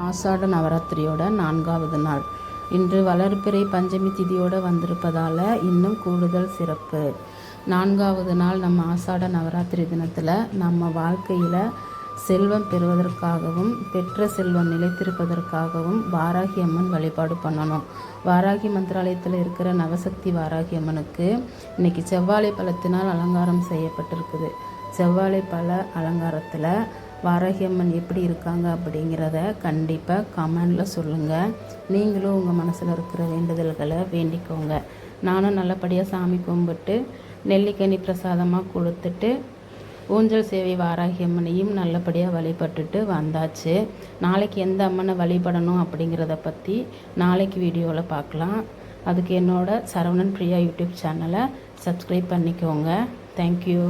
ஆஷாட நவராத்திரியோட 4வது நாள். இன்று வளர்பிறை பஞ்சமி திதியோடு வந்திருப்பதால் இன்னும் கூடுதல் சிறப்பு. 4வது நாள் நம்ம ஆஷாட நவராத்திரி தினத்தில் நம்ம வாழ்க்கையில் செல்வம் பெறுவதற்காகவும் பெற்ற செல்வம் நிலைத்திருப்பதற்காகவும் வாராகி அம்மன் வழிபாடு பண்ணணும். வாராகி மந்திராலயத்தில் இருக்கிற நவசக்தி வாராகி அம்மனுக்கு இன்றைக்கி செவ்வாழை பழத்தினால் அலங்காரம் செய்யப்பட்டிருக்குது. செவ்வாழை பழ அலங்காரத்தில் வாராகி அம்மன் எப்படி இருக்காங்க அப்படிங்கிறத கண்டிப்பாக கமெண்டில் சொல்லுங்கள். நீங்களும் உங்கள் மனசில் இருக்கிற வேண்டுதல்களை வேண்டிக்கோங்க. நானும் நல்லபடியாக சாமி கும்பிட்டு நெல்லிக்கனி பிரசாதமாக கொடுத்துட்டு ஊஞ்சல் சேவை வாராகி அம்மனையும் நல்லபடியாக வழிபட்டுட்டு வந்தாச்சு. நாளைக்கு எந்த அம்மனை வழிபடணும் அப்படிங்கிறத பற்றி நாளைக்கு வீடியோவில் பார்க்கலாம். அதுக்கு என்னோட சரவணன் பிரியா யூடியூப் சேனலை சப்ஸ்கிரைப் பண்ணிக்கோங்க. தேங்க்யூ.